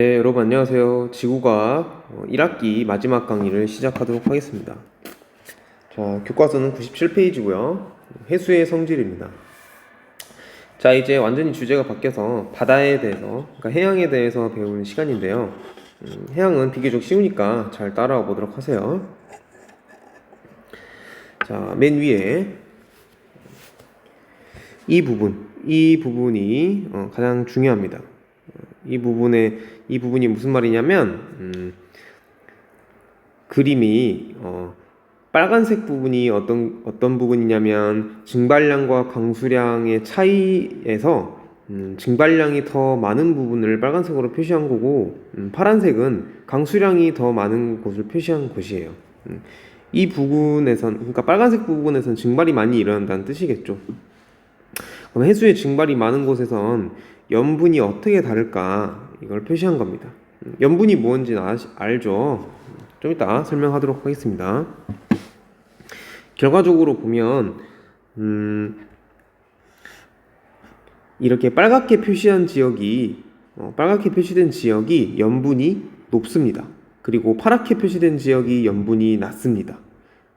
네, 여러분 안녕하세요. 지구과학 1학기 마지막 강의를 시작하도록 하겠습니다. 자, 교과서는 97페이지고요. 해수의 성질입니다. 자, 이제 완전히 주제가 바뀌어서 바다에 대해서, 그러니까 해양에 대해서 배우는 시간인데요. 해양은 비교적 쉬우니까 잘 따라와 보도록 하세요. 자, 맨 위에 이 부분이 가장 중요합니다. 이 부분이 무슨 말이냐면, 그림이 빨간색 부분이 어떤 부분이냐면 증발량과 강수량의 차이에서 증발량이 더 많은 부분을 빨간색으로 표시한 거고, 파란색은 강수량이 더 많은 곳을 표시한 곳이에요. 이 부분에선, 그러니까 빨간색 부분에선 증발이 많이 일어난다는 뜻이겠죠. 그럼 해수의 증발이 많은 곳에선 염분이 어떻게 다를까, 이걸 표시한 겁니다. 염분이 뭔지 알죠? 좀 이따 설명하도록 하겠습니다. 결과적으로 보면 이렇게 빨갛게 표시된 지역이 염분이 높습니다. 그리고 파랗게 표시된 지역이 염분이 낮습니다.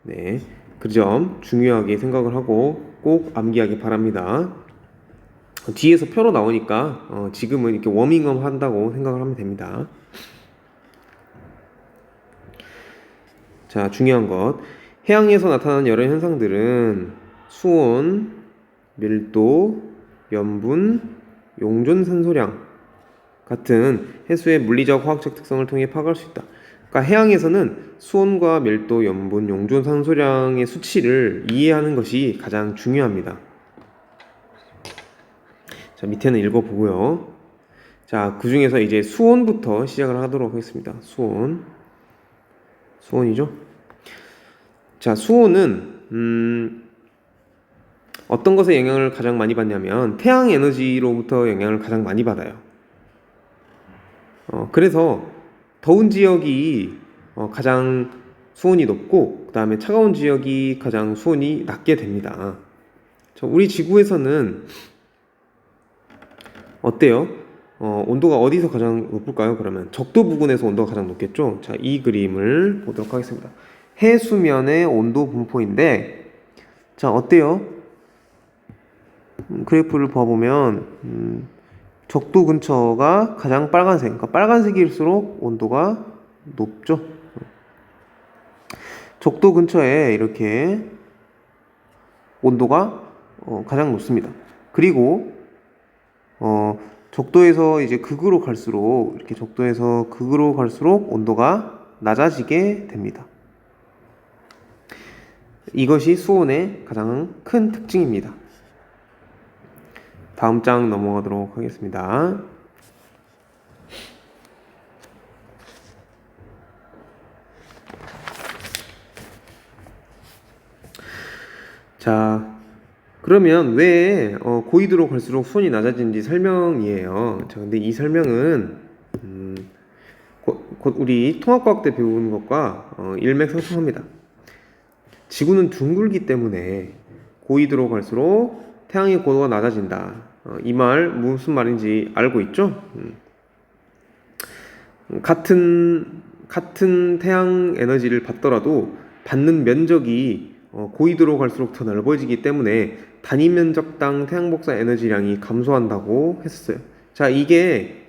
네, 그 점 중요하게 생각을 하고 꼭 암기하기 바랍니다. 뒤에서 표로 나오니까 지금은 이렇게 워밍업 한다고 생각을 하면 됩니다. 자, 중요한 것. 해양에서 나타나는 여러 현상들은 수온, 밀도, 염분, 용존 산소량 같은 해수의 물리적, 화학적 특성을 통해 파악할 수 있다. 그러니까 해양에서는 수온과 밀도, 염분, 용존 산소량의 수치를 이해하는 것이 가장 중요합니다. 자, 밑에는 읽어보고요. 자, 그 중에서 이제 수온부터 시작을 하도록 하겠습니다. 수온이죠. 자, 수온은 어떤 것에 영향을 가장 많이 받냐면 태양 에너지로부터 영향을 가장 많이 받아요. 그래서 더운 지역이 가장 수온이 높고, 그 다음에 차가운 지역이 가장 수온이 낮게 됩니다. 자, 우리 지구에서는 어때요? 온도가 어디서 가장 높을까요? 그러면 적도 부근에서 온도가 가장 높겠죠? 자, 이 그림을 보도록 하겠습니다. 해수면의 온도 분포인데, 자, 어때요? 그래프를 봐보면 적도 근처가 가장 빨간색, 그러니까 빨간색일수록 온도가 높죠. 적도 근처에 이렇게 온도가 가장 높습니다. 그리고 적도에서 이제 극으로 갈수록, 이렇게 적도에서 극으로 갈수록 온도가 낮아지게 됩니다. 이것이 수온의 가장 큰 특징입니다. 다음 장 넘어가도록 하겠습니다. 자, 그러면 왜 고위도로 갈수록 수온이 낮아지는지 설명이에요. 자, 근데 이 설명은 곧 우리 통합과학 때 배우는 것과 일맥상통합니다. 지구는 둥글기 때문에 고위도로 갈수록 태양의 고도가 낮아진다. 이 말 무슨 말인지 알고 있죠? 같은 태양 에너지를 받더라도 받는 면적이 고위도로 갈수록 더 넓어지기 때문에 단위 면적당 태양 복사 에너지량이 감소한다고 했었어요. 자, 이게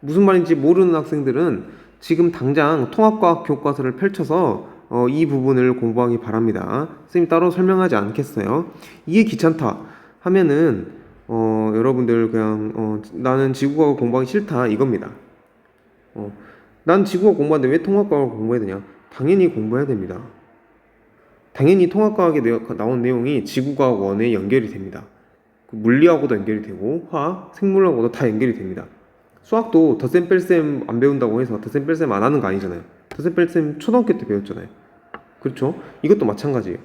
무슨 말인지 모르는 학생들은 지금 당장 통합과학 교과서를 펼쳐서 이 부분을 공부하기 바랍니다. 선생님이 따로 설명하지 않겠어요. 이게 귀찮다 하면은 여러분들 그냥 나는 지구과학 공부하기 싫다 이겁니다. 난 지구과학 공부하는데 왜 통합과학을 공부해야 되냐? 당연히 공부해야 됩니다. 당연히 통합과학에 나온 내용이 지구과학 1에 연결이 됩니다. 물리하고도 연결이 되고 화학, 생물하고도 다 연결이 됩니다. 수학도 덧셈 뺄셈 안 배운다고 해서 덧셈 뺄셈 안 하는 거 아니잖아요. 덧셈 뺄셈 초등학교 때 배웠잖아요. 그렇죠? 이것도 마찬가지예요.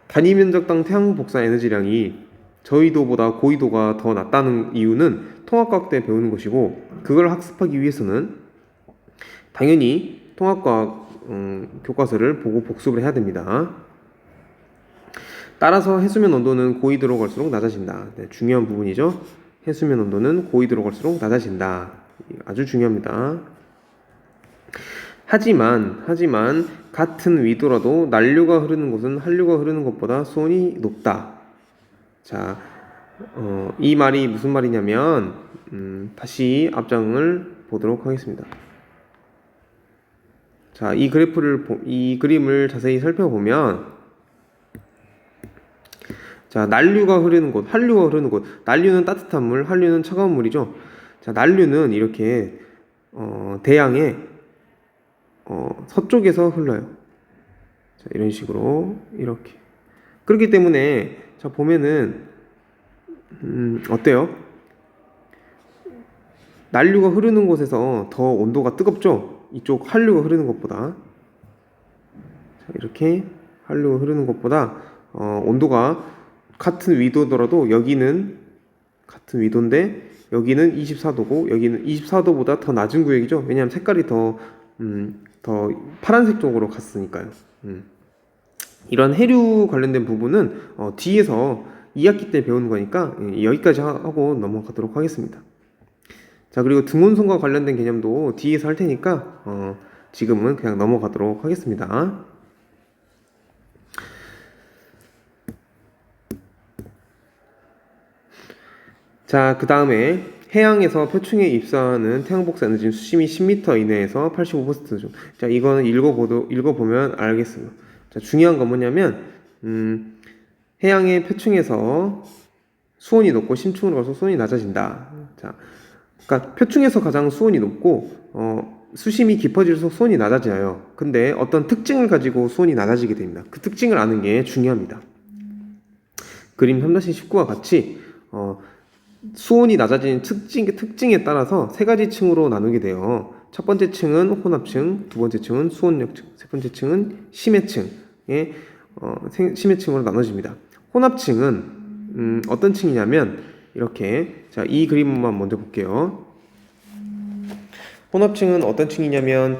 단위 면적당 태양 복사 에너지량이 저위도보다 고위도가 더 낮다는 이유는 통합과학 때 배우는 것이고, 그걸 학습하기 위해서는 당연히 통합과학 교과서를 보고 복습을 해야 됩니다. 따라서 해수면 온도는 고위도로 갈수록 낮아진다. 네, 중요한 부분이죠. 해수면 온도는 고위도로 갈수록 낮아진다. 아주 중요합니다. 하지만 같은 위도라도 난류가 흐르는 곳은 한류가 흐르는 것보다 수온이 높다. 자, 이 말이 무슨 말이냐면 다시 앞장을 보도록 하겠습니다. 자, 이 그림을 자세히 살펴보면, 자, 난류가 흐르는 곳, 한류가 흐르는 곳. 난류는 따뜻한 물, 한류는 차가운 물이죠. 자, 난류는 이렇게 대양의 서쪽에서 흘러요. 자, 이런 식으로 이렇게. 그렇기 때문에 자 보면은 어때요? 난류가 흐르는 곳에서 더 온도가 뜨겁죠? 이쪽 한류가 흐르는 것보다. 자, 이렇게 한류가 흐르는 것보다 온도가 같은 위도더라도 여기는 같은 위도인데 여기는 24도고 여기는 24도보다 더 낮은 구역이죠. 왜냐하면 색깔이 더 파란색 쪽으로 갔으니까요. 이런 해류 관련된 부분은 뒤에서 2학기 때 배우는 거니까 여기까지 하고 넘어가도록 하겠습니다. 자, 그리고 등온성과 관련된 개념도 뒤에서 할 테니까 지금은 그냥 넘어가도록 하겠습니다. 자, 그 다음에 해양에서 표층에 입사하는 태양복사 에너지는 수심이 10m 이내에서 85%죠. 자, 이거는 읽어보면 알겠습니다. 자, 중요한 건 뭐냐면 해양의 표층에서 수온이 높고 심층으로 가서 수온이 낮아진다. 자, 그러니까 표층에서 가장 수온이 높고 수심이 깊어질수록 수온이 낮아져요. 근데 어떤 특징을 가지고 수온이 낮아지게 됩니다. 그 특징을 아는 게 중요합니다. 그림 3-19와 같이 수온이 낮아지는 특징에 따라서 세 가지 층으로 나누게 돼요. 첫 번째 층은 혼합층, 두 번째 층은 수온역층, 세 번째 층은 심해층의 심해층으로 나눠집니다. 혼합층은 어떤 층이냐면 이렇게, 자, 이 그림만 먼저 볼게요. 혼합층은 어떤 층이냐면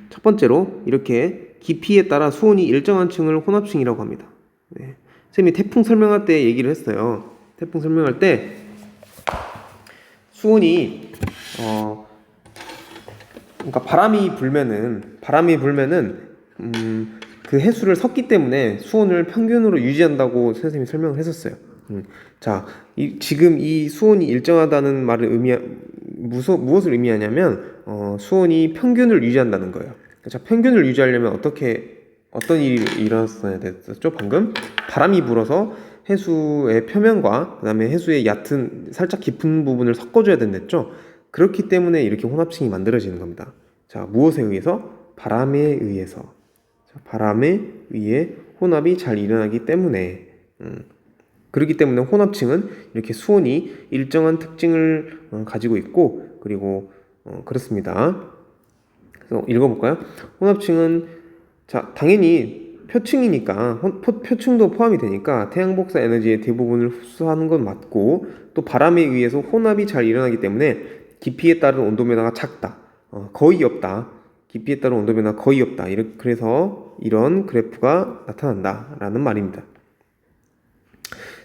첫 번째로 이렇게 깊이에 따라 수온이 일정한 층을 혼합층이라고 합니다. 네. 선생님이 태풍 설명할 때 얘기를 했어요. 태풍 설명할 때 수온이 그러니까 바람이 불면은 그 해수를 섰기 때문에 수온을 평균으로 유지한다고 선생님이 설명을 했었어요. 자, 지금 이 수온이 일정하다는 말은 무엇을 의미하냐면 수온이 평균을 유지한다는 거예요. 자, 평균을 유지하려면 어떤 일이 일어났어야 됐었죠? 방금 바람이 불어서 해수의 표면과 그 다음에 해수의 얕은 살짝 깊은 부분을 섞어줘야 된댔죠. 그렇기 때문에 이렇게 혼합층이 만들어지는 겁니다. 자, 무엇에 의해서? 바람에 의해서. 자, 바람에 의해 혼합이 잘 일어나기 때문에 그렇기 때문에 혼합층은 이렇게 수온이 일정한 특징을 가지고 있고, 그리고 그렇습니다. 그래서 읽어볼까요? 혼합층은, 자, 당연히 표층이니까 표층도 포함이 되니까 태양복사 에너지의 대부분을 흡수하는 건 맞고, 또 바람에 의해서 혼합이 잘 일어나기 때문에 깊이에 따른 온도 변화가 작다, 거의 없다, 깊이에 따른 온도 변화가 거의 없다, 그래서 이런 그래프가 나타난다 라는 말입니다.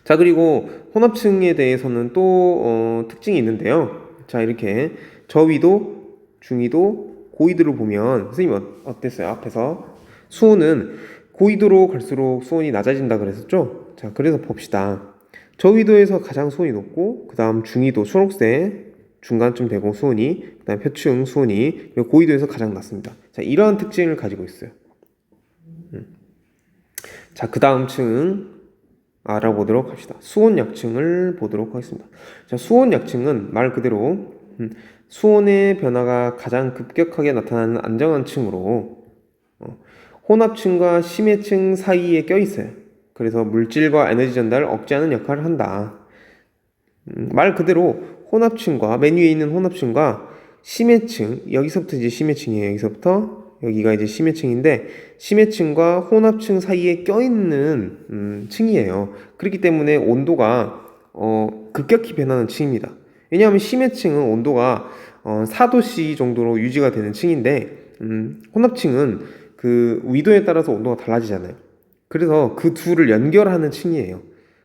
자, 그리고 혼합층에 대해서는 또 특징이 있는데요. 자, 이렇게 저위도, 중위도, 고위도를 보면 선생님이 어땠어요? 앞에서 수온은 고위도로 갈수록 수온이 낮아진다 그랬었죠? 자, 그래서 봅시다. 저위도에서 가장 수온이 높고, 그 다음 중위도, 초록색 중간쯤 되고 수온이, 그 다음 표층 수온이 고위도에서 가장 낮습니다. 자, 이러한 특징을 가지고 있어요. 자, 그 다음 층 알아보도록 합시다. 수온약층을 보도록 하겠습니다. 자, 수온약층은 말 그대로 수온의 변화가 가장 급격하게 나타나는 안정한 층으로 혼합층과 심해층 사이에 껴있어요. 그래서 물질과 에너지 전달을 억제하는 역할을 한다. 말 그대로 혼합층과 맨 위에 있는 혼합층과 심해층, 여기서부터 이제 심해층이에요. 여기가 이제 심해층인데, 심해층과 혼합층 사이에 껴있는 층이에요. 그렇기 때문에 온도가 급격히 변하는 층입니다. 왜냐하면 심해층은 온도가 4도씨 정도로 유지가 되는 층인데, 혼합층은 그 위도에 따라서 온도가 달라지잖아요. 그래서 그 둘을 연결하는 층이에요.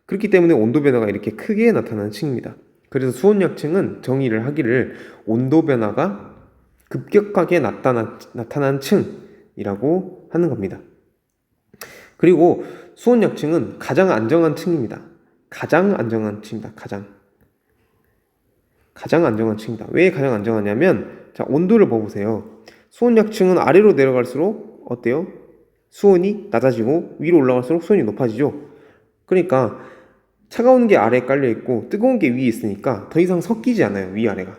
그렇기 때문에 온도 변화가 이렇게 크게 나타나는 층입니다. 그래서 수온약층은 정의를 하기를 온도 변화가 급격하게 나타난 층이라고 하는 겁니다. 그리고 수온약층은 가장 안정한 층입니다. 가장 안정한 층입니다. 가장 안정한 층이다. 왜 가장 안정하냐면, 자, 온도를 봐보세요. 수온약층은 아래로 내려갈수록 어때요? 수온이 낮아지고 위로 올라갈수록 수온이 높아지죠. 그러니까 차가운 게 아래에 깔려 있고 뜨거운 게 위에 있으니까 더 이상 섞이지 않아요. 위아래가.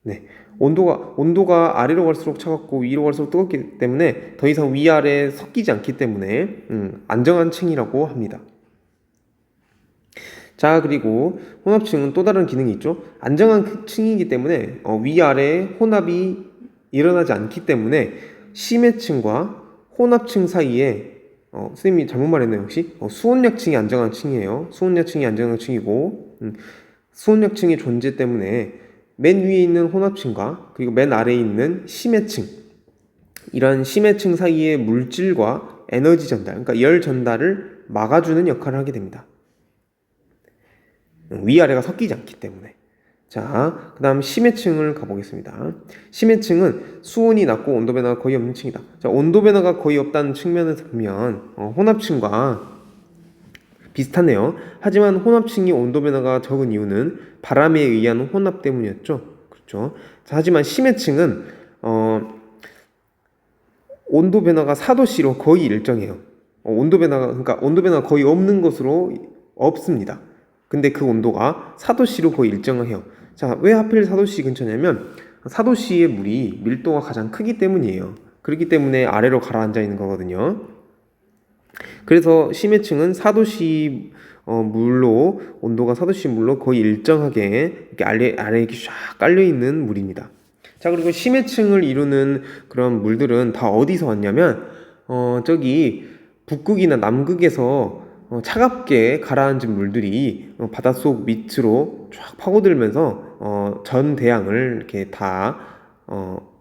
네. 온도가 아래로 갈수록 차갑고 위로 갈수록 뜨겁기 때문에 더 이상 위아래 섞이지 않기 때문에 안정한 층이라고 합니다. 자, 그리고 혼합층은 또 다른 기능이 있죠. 안정한 층이기 때문에 위아래 혼합이 일어나지 않기 때문에 심해층과 혼합층 사이에 선생님이 잘못 말했네요. 혹시 수온약층이 안정한 층이에요. 수온약층이 안정한 층이고 수온약층의 존재 때문에 맨 위에 있는 혼합층과 그리고 맨 아래에 있는 심해층, 이런 심해층 사이의 물질과 에너지 전달, 그러니까 열 전달을 막아주는 역할을 하게 됩니다. 위아래가 섞이지 않기 때문에. 자, 그 다음 심해층을 가보겠습니다. 심해층은 수온이 낮고 온도 변화가 거의 없는 층이다. 자, 온도 변화가 거의 없다는 측면에서 보면 혼합층과 비슷하네요. 하지만 혼합층이 온도 변화가 적은 이유는 바람에 의한 혼합 때문이었죠. 그렇죠. 자, 하지만 심해층은 온도 변화가 4도씨로 거의 일정해요. 그러니까 온도 변화가 거의 없는 것으로 없습니다. 근데 그 온도가 4도씨로 거의 일정해요. 자, 왜 하필 4도씨 근처냐면 4도씨의 물이 밀도가 가장 크기 때문이에요. 그렇기 때문에 아래로 가라앉아 있는 거거든요. 그래서 심해층은 4도씨 물로, 온도가 4도씨 물로 거의 일정하게 이렇게 아래에 이렇게 쫙 깔려 있는 물입니다. 자, 그리고 심해층을 이루는 그런 물들은 다 어디서 왔냐면 저기 북극이나 남극에서 차갑게 가라앉은 물들이 바닷속 밑으로 쫙 파고들면서 전 대양을 이렇게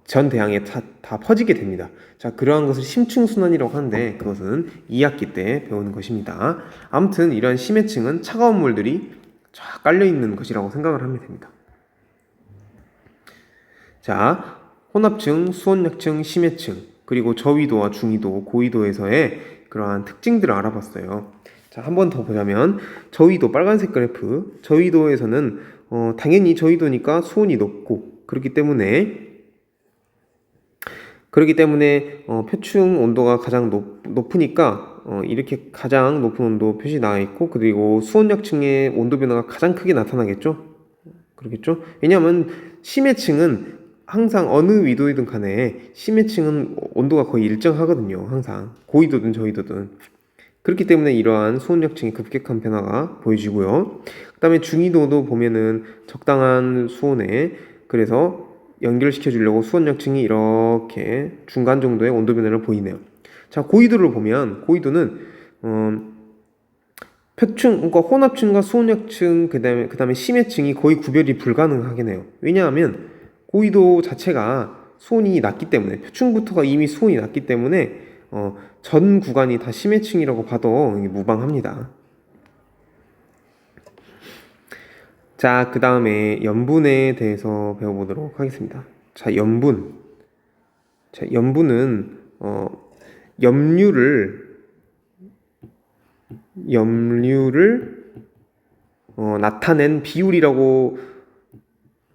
전 대양에 다 퍼지게 됩니다. 자, 그러한 것을 심층순환이라고 하는데 그것은 2학기 때 배우는 것입니다. 아무튼 이러한 심해층은 차가운 물들이 쫙 깔려 있는 것이라고 생각을 하면 됩니다. 자, 혼합층, 수온약층, 심해층, 그리고 저위도와 중위도, 고위도에서의 그러한 특징들을 알아봤어요. 자, 한 번 더 보자면 저위도, 빨간색 그래프. 저위도에서는 당연히 저위도니까 수온이 높고 그렇기 때문에 표층 온도가 가장 높으니까 이렇게 가장 높은 온도 표시 나와 있고, 그리고 수온약층의 온도 변화가 가장 크게 나타나겠죠. 그렇겠죠. 왜냐하면 심해층은 항상 어느 위도이든 간에 심해층은 온도가 거의 일정하거든요. 항상 고위도든 저위도든. 그렇기 때문에 이러한 수온약층의 급격한 변화가 보여지고요. 그 다음에 중위도도 보면은 적당한 수온에, 그래서 연결시켜 주려고 수온약층이 이렇게 중간 정도의 온도 변화를 보이네요. 자, 고위도를 보면 고위도는 표층, 그러니까 혼합층과 수온약층, 그 다음에 심해층이 거의 구별이 불가능하겠네요. 왜냐하면 고위도 자체가 수온이 낮기 때문에, 표층부터가 이미 수온이 낮기 때문에 전 구간이 다 심해층이라고 봐도 무방합니다. 자, 그 다음에 염분에 대해서 배워보도록 하겠습니다. 자, 염분은 염류를 나타낸 비율이라고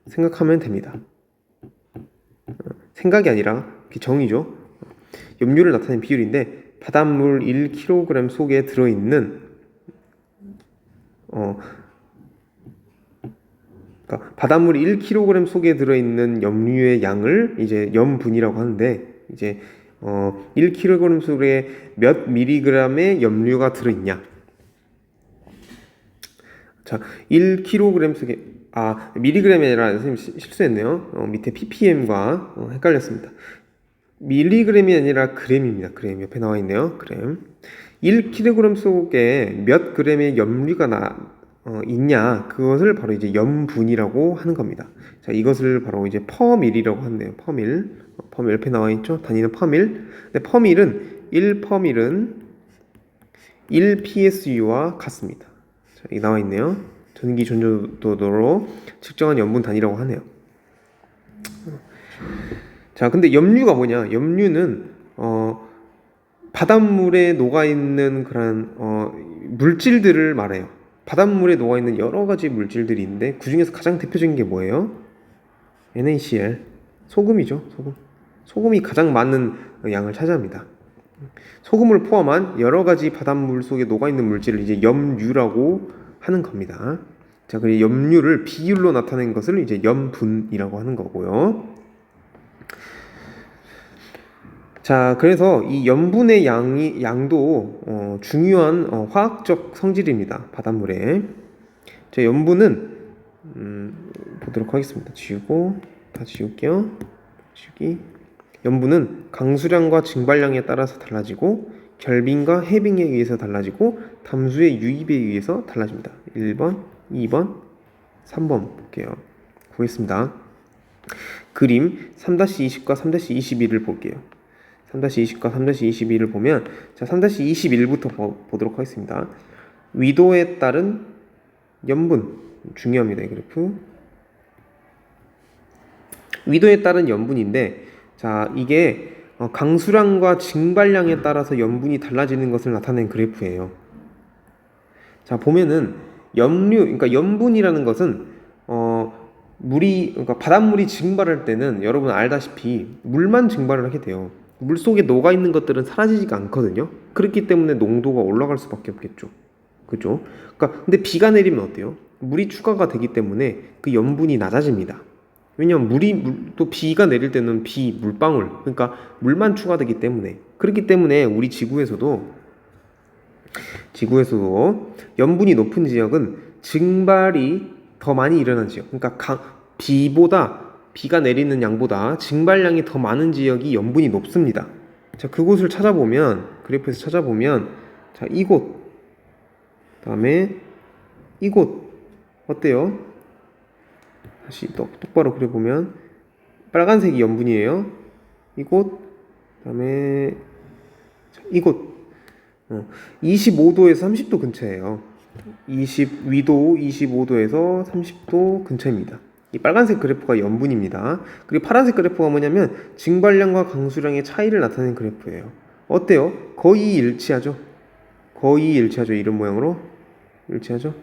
생각하면 됩니다. 생각이 아니라 정의죠. 염류를 나타낸 비율인데, 바닷물 1kg 속에 들어있는 그러니까 바닷물 1kg 속에 들어있는 염류의 양을 이제 염분이라고 하는데, 이제 1kg 속에 몇 미리그램의 염류가 들어있냐. 자, 1kg 속에 미리그램이 아니라 선생님 실수했네요. 밑에 ppm과 헷갈렸습니다. 밀리그램이 아니라 그램입니다. 그램 옆에 나와 있네요. 그램. 1kg 속에 몇 그램의 염류가 있냐, 그것을 바로 이제 염분이라고 하는 겁니다. 자, 이것을 바로 이제 퍼밀이라고 하네요. 퍼밀 옆에 나와 있죠. 단위는 퍼밀. 근데 퍼밀은 1psu와 같습니다. 자, 여기 나와 있네요. 전기 전조도로 측정한 염분 단위라고 하네요. 자, 근데 염류가 뭐냐? 염류는 바닷물에 녹아있는 그런 물질들을 말해요. 바닷물에 녹아있는 여러 가지 물질들이 있는데 그 중에서 가장 대표적인 게 뭐예요? NaCl, 소금이죠. 소금이 가장 많은 양을 차지합니다. 소금을 포함한 여러 가지 바닷물 속에 녹아있는 물질을 이제 염류라고 하는 겁니다. 자, 그 염류를 비율로 나타낸 것을 이제 염분이라고 하는 거고요. 자, 그래서 이 염분의 양도 중요한 화학적 성질입니다. 바닷물에. 자, 염분은 보도록 하겠습니다. 다 지울게요. 지우기. 염분은 강수량과 증발량에 따라서 달라지고 결빙과 해빙에 의해서 달라지고 담수의 유입에 의해서 달라집니다. 1번, 2번, 3번 볼게요. 보겠습니다. 그림 3-20과 3-21을 볼게요. 3-20과 3-22를 보면, 자, 3-21부터 보도록 하겠습니다. 위도에 따른 염분, 중요합니다. 이 그래프. 위도에 따른 염분인데, 자, 이게 강수량과 증발량에 따라서 염분이 달라지는 것을 나타낸 그래프예요. 자, 보면은 그러니까 염분이라는 것은 그러니까 바닷물이 증발할 때는 여러분 알다시피 물만 증발을 하게 돼요. 물 속에 녹아 있는 것들은 사라지지가 않거든요. 그렇기 때문에 농도가 올라갈 수밖에 없겠죠. 그죠? 그러니까 근데 비가 내리면 어때요? 물이 추가가 되기 때문에 그 염분이 낮아집니다. 왜냐면 또 비가 내릴 때는 물방울, 그러니까 물만 추가되기 때문에. 그렇기 때문에 우리 지구에서도 염분이 높은 지역은 증발이 더 많이 일어난 지역, 그러니까 비가 내리는 양보다 증발량이 더 많은 지역이 염분이 높습니다. 자, 그곳을 그래프에서 찾아보면, 자, 이곳, 다음에 이곳 어때요? 다시 똑바로 그려보면 빨간색이 염분이에요. 이곳, 다음에 이곳 25도에서 30도 근처예요. 위도 25도에서 30도 근처입니다. 이 빨간색 그래프가 염분입니다. 그리고 파란색 그래프가 뭐냐면 증발량과 강수량의 차이를 나타내는 그래프예요. 어때요? 거의 일치하죠? 이런 모양으로 일치하죠?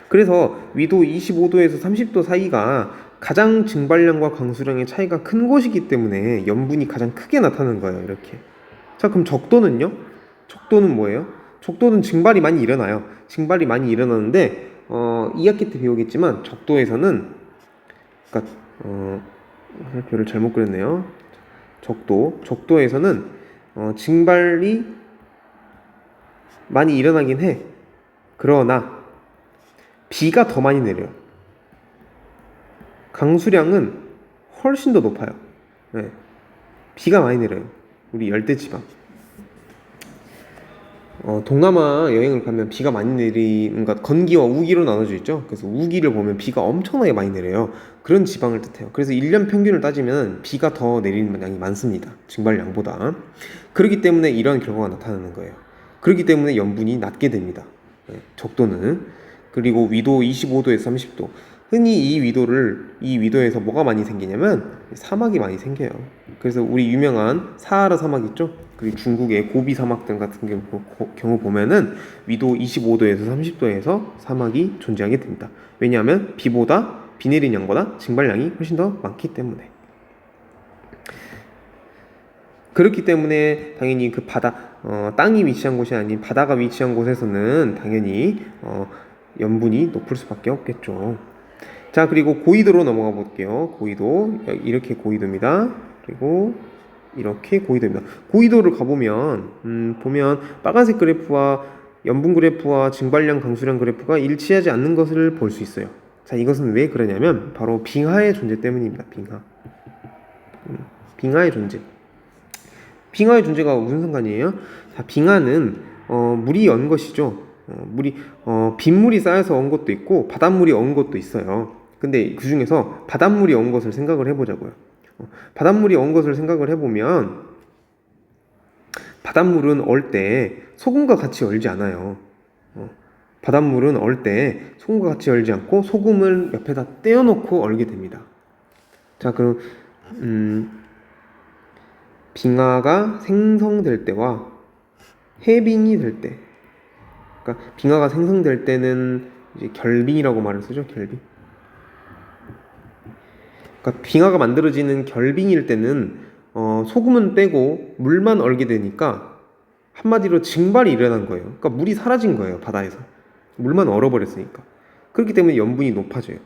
그래서 위도 25도에서 30도 사이가 가장 증발량과 강수량의 차이가 큰 곳이기 때문에 염분이 가장 크게 나타나는 거예요. 이렇게. 자, 그럼 적도는요? 적도는 뭐예요? 적도는 증발이 많이 일어나요. 증발이 많이 일어나는데 2학기 때 배우겠지만 적도에서는, 그러니까 별을 잘못 그렸네요. 적도에서는 증발이 많이 일어나긴 해. 그러나 비가 더 많이 내려요. 강수량은 훨씬 더 높아요. 네. 비가 많이 내려요. 우리 열대지방. 동남아 여행을 가면 비가 많이 내리는 것, 건기와 우기로 나눠져 있죠. 그래서 우기를 보면 비가 엄청나게 많이 내려요. 그런 지방을 뜻해요. 그래서 1년 평균을 따지면 비가 더 내리는 양이 많습니다. 증발량보다. 그렇기 때문에 이런 결과가 나타나는 거예요. 그렇기 때문에 염분이 낮게 됩니다. 네, 적도는. 그리고 위도 25도에서 30도. 흔히 이 위도에서 뭐가 많이 생기냐면 사막이 많이 생겨요. 그래서 우리 유명한 사하라 사막 있죠? 그리고 중국의 고비 사막 등 같은 경우 보면은 위도 25도에서 30도에서 사막이 존재하게 됩니다. 왜냐하면 비 내린 양보다 증발량이 훨씬 더 많기 때문에. 그렇기 때문에 당연히 그 땅이 위치한 곳이 아닌 바다가 위치한 곳에서는 당연히 염분이 높을 수밖에 없겠죠. 자, 그리고 고緯도로 넘어가 볼게요. 고緯도, 이렇게 고緯도입니다. 그리고 이렇게 고緯도입니다. 고緯도를 가보면 보면 빨간색 그래프와 염분 그래프와 증발량 강수량 그래프가 일치하지 않는 것을 볼 수 있어요. 자, 이것은 왜 그러냐면 바로 빙하의 존재 때문입니다. 빙하의 존재. 빙하의 존재가 무슨 상관이에요? 자, 빙하는 물이 언 것이죠. 빗물이 쌓여서 언 것도 있고 바닷물이 언 것도 있어요. 근데 그 중에서 바닷물이 언 것을 생각을 해보자고요. 바닷물이 언 것을 생각을 해보면 바닷물은 얼 때 소금과 같이 얼지 않아요. 바닷물은 얼 때 소금과 같이 얼지 않고 소금을 옆에다 떼어놓고 얼게 됩니다. 자, 그럼 빙하가 생성될 때와 해빙이 될 때, 그러니까 빙하가 생성될 때는 이제 결빙이라고 말을 쓰죠. 결빙. 그러니까 빙하가 만들어지는 결빙일 때는 소금은 빼고 물만 얼게 되니까 한마디로 증발이 일어난 거예요. 그러니까 물이 사라진 거예요, 바다에서. 물만 얼어버렸으니까. 그렇기 때문에 염분이 높아져요.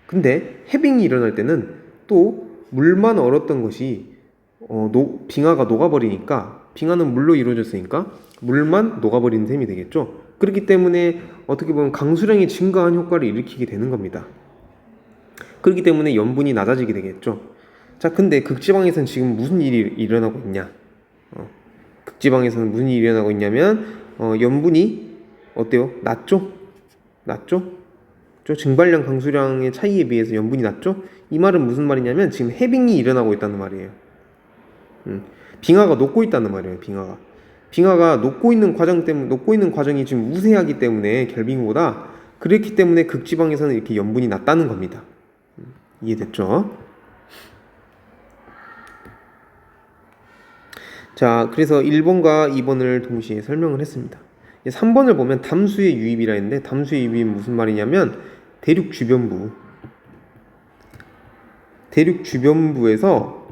근데 해빙이 일어날 때는 또 물만 얼었던 것이 빙하가 녹아버리니까, 빙하는 물로 이루어졌으니까 물만 녹아버리는 셈이 되겠죠. 그렇기 때문에 어떻게 보면 강수량이 증가한 효과를 일으키게 되는 겁니다. 그렇기 때문에 염분이 낮아지게 되겠죠. 자, 근데 극지방에서는 지금 무슨 일이 일어나고 있냐? 극지방에서는 무슨 일이 일어나고 있냐면 염분이 어때요? 낮죠? 증발량 강수량의 차이에 비해서 염분이 낮죠? 이 말은 무슨 말이냐면 지금 해빙이 일어나고 있다는 말이에요. 빙하가 녹고 있다는 말이에요. 빙하가 녹고 있는 과정이 지금 우세하기 때문에 결빙보다, 그렇기 때문에 극지방에서는 이렇게 염분이 낮다는 겁니다. 이해됐죠? 자, 그래서 1번과 2번을 동시에 설명을 했습니다. 3번을 보면 담수의 유입이라 했는데, 담수의 유입은 무슨 말이냐면 대륙 주변부에서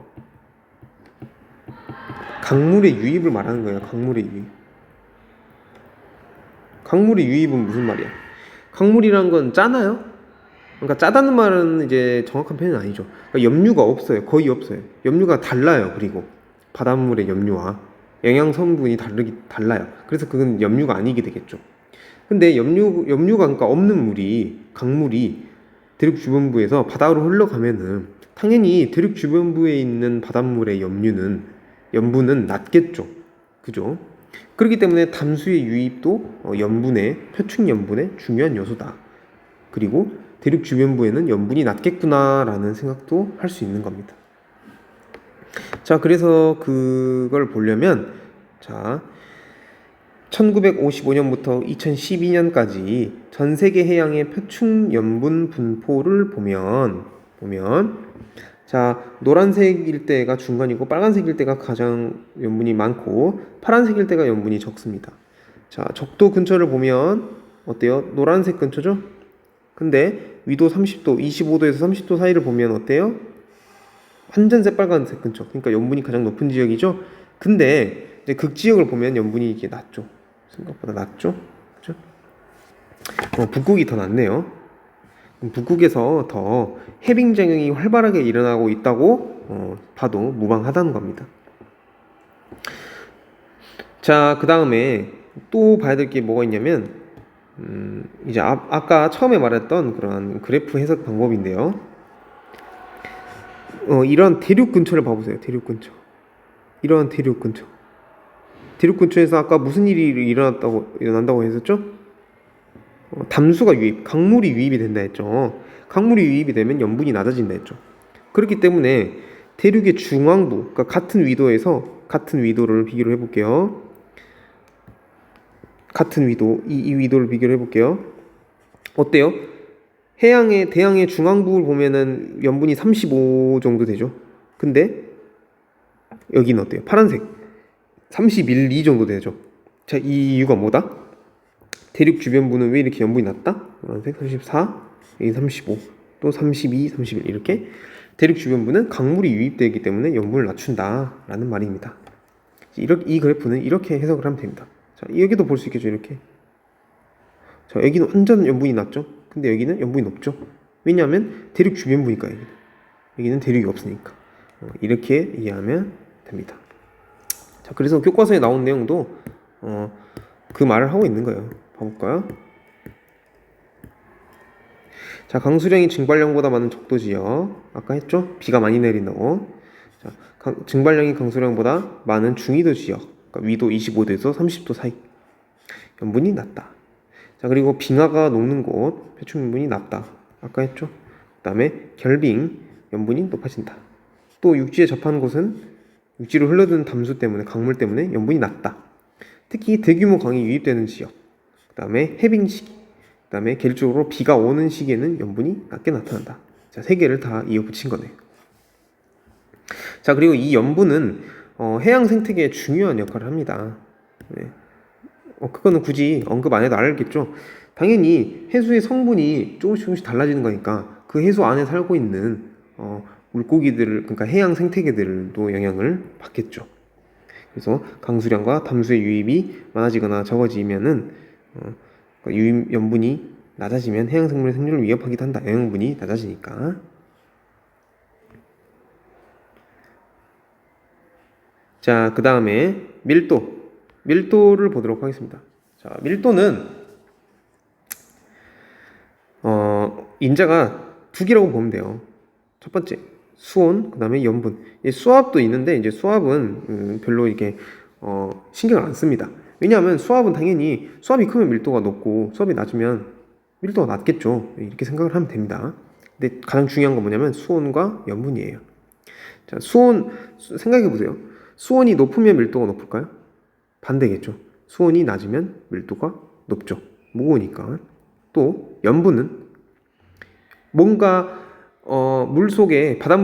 강물의 유입을 말하는 거예요. 강물의 유입은 무슨 말이야? 강물이란 건 짜나요? 그러니까 짜다는 말은 이제 정확한 표현은 아니죠. 그러니까 염류가 없어요. 거의 없어요. 염류가 달라요. 그리고 바닷물의 염류와 영양 성분이 달라요. 그래서 그건 염류가 아니게 되겠죠. 근데 염류가 그러니까 없는 강물이 대륙 주변부에서 바다로 흘러가면은 당연히 대륙 주변부에 있는 바닷물의 염분은 낮겠죠. 그죠? 그렇기 때문에 담수의 유입도 표층 염분의 중요한 요소다. 그리고 대륙 주변부에는 염분이 낮겠구나라는 생각도 할 수 있는 겁니다. 자, 그래서 그걸 보려면, 자, 1955년부터 2012년까지 전 세계 해양의 표층 염분 분포를 보면, 자, 노란색일 때가 중간이고 빨간색일 때가 가장 염분이 많고 파란색일 때가 염분이 적습니다. 자, 적도 근처를 보면 어때요? 노란색 근처죠? 근데 위도 30도, 25도에서 30도 사이를 보면 어때요? 완전 새빨간색 근처. 그러니까 염분이 가장 높은 지역이죠. 근데 이제 극지역을 보면 염분이 이게 낮죠. 생각보다 낮죠. 그죠? 북극이 더 낮네요. 북극에서 더 해빙 작용이 활발하게 일어나고 있다고 봐도 무방하다는 겁니다. 자, 그 다음에 또 봐야 될 게 뭐가 있냐면 이제 아까 처음에 말했던 그런 그래프 해석 방법인데요. 이런 대륙 근처를 봐보세요. 대륙 근처에서 아까 무슨 일이 일어난다고 했었죠? 담수가 강물이 유입이 된다 했죠. 강물이 유입이 되면 염분이 낮아진다 했죠. 그렇기 때문에 대륙의 중앙부, 그러니까 같은 위도를 비교를 해볼게요. 이 위도를 비교를 해볼게요. 어때요? 대양의 중앙부를 보면은 염분이 35 정도 되죠. 근데 여기는 어때요? 파란색 31, 2 정도 되죠. 자, 이 이유가 뭐다? 대륙 주변부는 왜 이렇게 염분이 낮다? 노란색 34, 여기 35, 또 32, 31 이렇게 대륙 주변부는 강물이 유입되기 때문에 염분을 낮춘다라는 말입니다. 이 그래프는 이렇게 해석을 하면 됩니다. 자, 여기도 볼 수 있겠죠, 이렇게. 자, 여기는 완전 염분이 낮죠. 근데 여기는 염분이 높죠. 왜냐하면 대륙 주변부니까 여기는 대륙이 없으니까. 이렇게 이해하면 됩니다. 자, 그래서 교과서에 나온 내용도 그 말을 하고 있는 거예요. 봐볼까요? 자, 강수량이 증발량보다 많은 적도 지역, 아까 했죠? 비가 많이 내린다고. 자, 증발량이 강수량보다 많은 중위도 지역, 그러니까 위도 25도에서 30도 사이 염분이 낮다. 자, 그리고 빙하가 녹는 곳 표층 염분이 낮다, 아까 했죠? 그 다음에 결빙 염분이 높아진다. 또 육지에 접한 곳은 육지로 흘러드는 담수 때문에, 강물 때문에 염분이 낮다. 특히 대규모 강이 유입되는 지역, 그 다음에 해빙 시기, 그다음에 계율적으로 비가 오는 시기에는 염분이 낮게 나타난다. 자, 세 개를 다 이어 붙인 거네요. 자, 그리고 이 염분은 해양 생태계에 중요한 역할을 합니다. 네. 그거는 굳이 언급 안 해도 알겠죠. 당연히 해수의 성분이 조금씩 달라지는 거니까 그 해수 안에 살고 있는 물고기들, 그러니까 해양 생태계들도 영향을 받겠죠. 그래서 강수량과 담수의 유입이 많아지거나 적어지면은 그러니까 유입 염분이 낮아지면 해양 생물의 생존을 위협하기도 한다. 영양분이 낮아지니까. 자, 그 다음에 밀도를 보도록 하겠습니다. 자, 밀도는 인자가 두 개라고 보면 돼요. 첫 번째 수온, 그 다음에 염분. 수압도 있는데 이제 수압은 별로 이렇게 신경을 안 씁니다. 왜냐하면 수압은 당연히 수압이 크면 밀도가 높고 수압이 낮으면 밀도가 낮겠죠. 이렇게 생각을 하면 됩니다. 근데 가장 중요한 건 뭐냐면 수온과 염분이에요. 자, 수온 생각해 보세요. 수온이 높으면 밀도가 높을까요? 반대겠죠. 수온이 낮으면 밀도가 높죠. 무거우니까. 또 염분은 뭔가 바닷물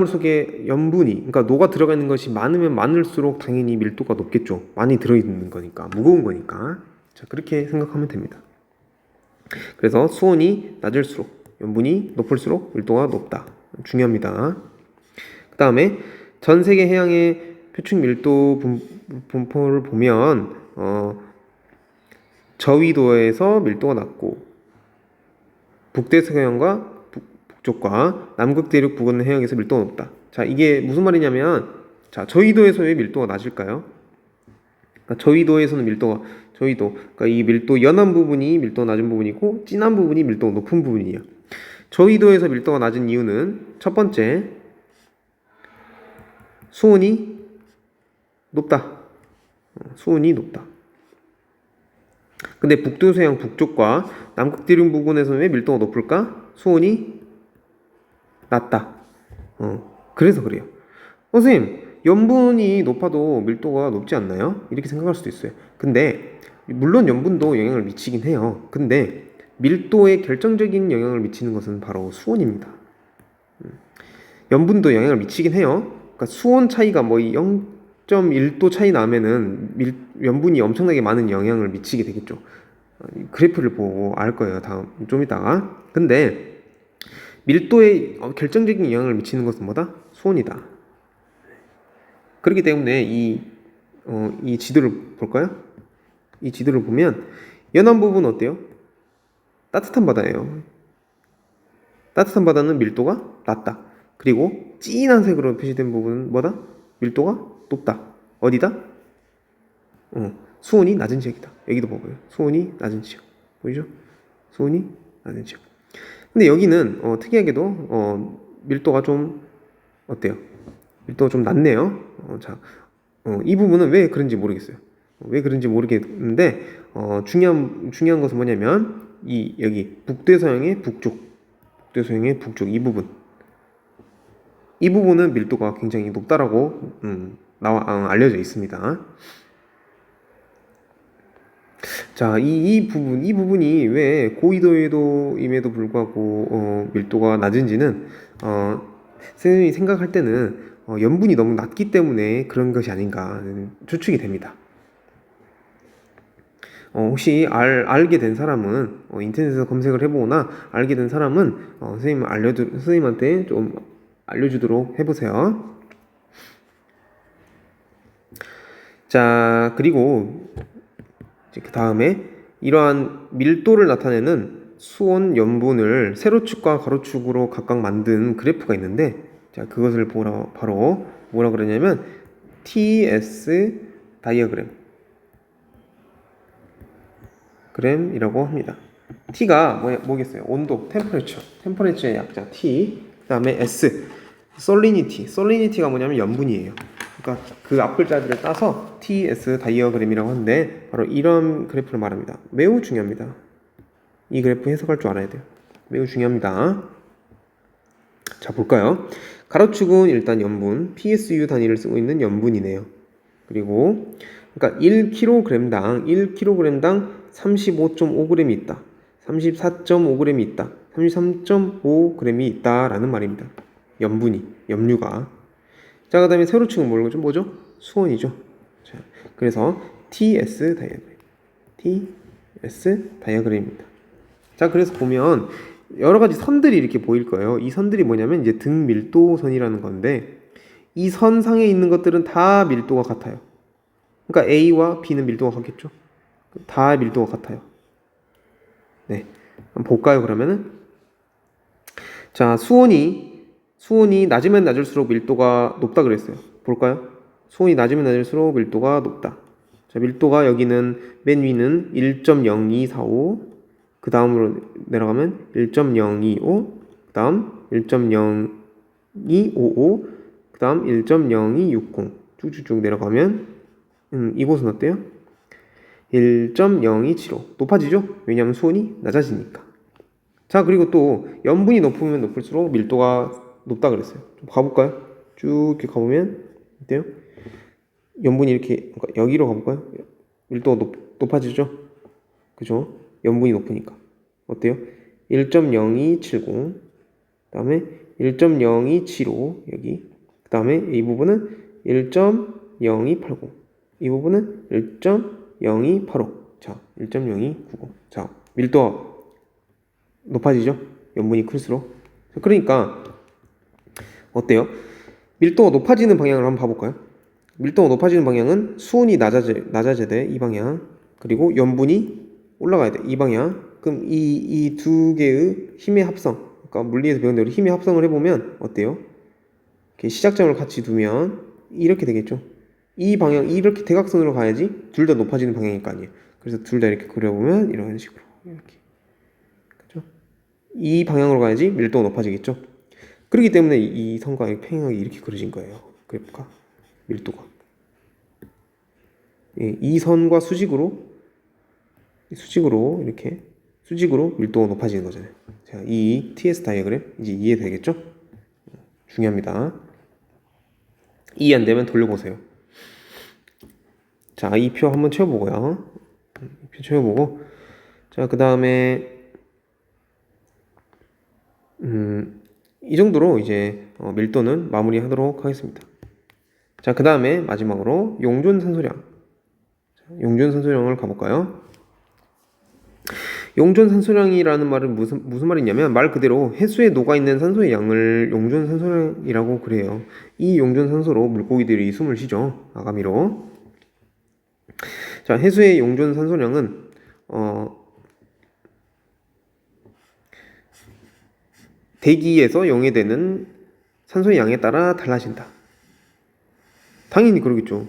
속에 염분이, 그러니까 녹아 들어가 있는 것이 많으면 많을수록 당연히 밀도가 높겠죠. 많이 들어있는 거니까, 무거운 거니까. 자, 그렇게 생각하면 됩니다. 그래서 수온이 낮을수록 염분이 높을수록 밀도가 높다. 중요합니다. 그 다음에 전 세계 해양의 표층 밀도 분포를 보면 저위도에서 밀도가 낮고 북대서양과 북쪽과 남극 대륙 부근 해역에서 밀도가 높다. 자, 이게 무슨 말이냐면, 자, 저위도에서 왜 밀도가 낮을까요? 그러니까 저위도에서는 그러니까 이 밀도 연한 부분이 밀도가 낮은 부분이고 진한 부분이 밀도가 높은 부분이에요. 저위도에서 밀도가 낮은 이유는 첫 번째, 수온이 높다. 수온이 높다. 근데 북두서양 북쪽과 남극 대륙 부근에서는 왜 밀도가 높을까? 수온이 낮다. 그래서 그래요. 선생님, 염분이 높아도 밀도가 높지 않나요? 이렇게 생각할 수도 있어요. 근데 물론 염분도 영향을 미치긴 해요. 근데 밀도에 결정적인 영향을 미치는 것은 바로 수온입니다. 염분도 영향을 미치긴 해요. 그러니까 수온 차이가 뭐 0.1도 차이 나면은 염분이 엄청나게 많은 영향을 미치게 되겠죠. 그래프를 보고 알 거예요. 좀 이따가. 근데 밀도에 결정적인 영향을 미치는 것은 뭐다? 수온이다. 그렇기 때문에 이 지도를 볼까요? 이 지도를 보면 연한 부분은 어때요? 따뜻한 바다예요. 따뜻한 바다는 밀도가 낮다. 그리고 진한 색으로 표시된 부분은 뭐다? 밀도가 높다. 어디다? 수온이 낮은 지역이다. 여기도 보고요. 수온이 낮은 지역. 보이죠? 수온이 낮은 지역. 근데 여기는 특이하게도 밀도가 좀 어때요? 밀도가 좀 낮네요. 이 부분은 왜 그런지 모르겠어요. 왜 그런지 모르겠는데 중요한 것은 뭐냐면 여기 북대서양의 북쪽 이 부분은 밀도가 굉장히 높다라고 알려져 있습니다. 자, 이 부분이 왜 고위도임에도 불구하고 밀도가 낮은지는 선생님이 생각할 때는 염분이 너무 낮기 때문에 그런 것이 아닌가 추측이 됩니다. 혹시 알게 된 사람은 인터넷에서 검색을 해보거나 알게 된 사람은 선생님한테 좀 알려주도록 해보세요. 자, 그리고 그 다음에 이러한 밀도를 나타내는 수온 염분을 세로축과 가로축으로 각각 만든 그래프가 있는데, 자, 그것을 바로 뭐라 그러냐면 TS 다이어그램이라고 합니다. T가 뭐겠어요? 온도, 템퍼레처의 약자 T. 그 다음에 S, 솔리니티가 뭐냐면 염분이에요. 그러니까 그 앞글자들을 따서 TS 다이어그램이라고 하는데 바로 이런 그래프를 말합니다. 매우 중요합니다. 이 그래프 해석할 줄 알아야 돼요. 매우 중요합니다. 자, 볼까요? 가로축은 일단 염분, PSU 단위를 쓰고 있는 염분이네요. 그리고 그러니까 1kg당 35.5g이 있다. 34.5g이 있다. 33.5g이 있다라는 말입니다. 염류가. 자, 그 다음에 세로축은 뭐죠? 수온이죠. 자, 그래서 TS 다이어그램입니다. 자, 그래서 보면 여러 가지 선들이 이렇게 보일 거예요. 이 선들이 뭐냐면 이제 등 밀도선이라는 건데, 이 선상에 있는 것들은 다 밀도가 같아요. 그러니까 A와 B는 밀도가 같겠죠. 다 밀도가 같아요. 네, 한번 볼까요? 그러면은 자, 수온이 낮으면 낮을수록 밀도가 높다 그랬어요. 볼까요? 수온이 낮으면 낮을수록 밀도가 높다. 자, 밀도가 여기는 맨 위는 1.0245, 그 다음으로 내려가면 1.025, 그 다음 1.0255, 그 다음 1.0260 쭉쭉쭉 내려가면 이곳은 어때요? 1.0275 높아지죠? 왜냐하면 수온이 낮아지니까. 자, 그리고 또 염분이 높으면 높을수록 밀도가 높다 그랬어요. 좀 가볼까요? 쭉 이렇게 가보면 어때요? 염분이 이렇게 여기로 가볼까요? 밀도가 높아지죠? 그죠? 염분이 높으니까 어때요? 1.0270, 그 다음에 1.0275 여기, 그 다음에 이 부분은 1.0280, 이 부분은 1.0285. 자, 1.0290. 자, 밀도가 높아지죠? 염분이 클수록. 그러니까 어때요? 밀도가 높아지는 방향을 한번 봐볼까요? 밀도가 높아지는 방향은 수온이 낮아져야 돼, 이 방향. 그리고 염분이 올라가야 돼, 이 방향. 그럼 이 두 개의 힘의 합성, 그러니까 물리에서 배운 대로 힘의 합성을 해보면 어때요? 이렇게 시작점을 같이 두면 이렇게 되겠죠. 이 방향, 이렇게 대각선으로 가야지 둘 다 높아지는 방향일 거 아니에요. 그래서 둘 다 이렇게 그려보면 이런 식으로 이렇게, 그렇죠? 이 방향으로 가야지 밀도가 높아지겠죠. 그렇기 때문에 이 선과 평행하게 이렇게 그려진 거예요. 그래볼까? 밀도가. 예, 이 선과 수직으로 이렇게 수직으로 밀도가 높아지는 거잖아요. 자, 이 TS 다이어그램 이제 이해되겠죠? 중요합니다. 이해 안 되면 돌려보세요. 자, 이 표 한번 채워보고요. 이 표 채워보고, 자, 그 다음에 이 정도로 이제 밀도는 마무리하도록 하겠습니다. 자, 그 다음에 마지막으로 용존산소량. 용존산소량을 가볼까요? 용존산소량이라는 말은 무슨 말이냐면 말 그대로 해수에 녹아있는 산소의 양을 용존산소량이라고 그래요. 이 용존산소로 물고기들이 숨을 쉬죠. 아가미로. 자, 해수의 용존산소량은 대기에서 용해되는 산소의 양에 따라 달라진다. 당연히 그러겠죠.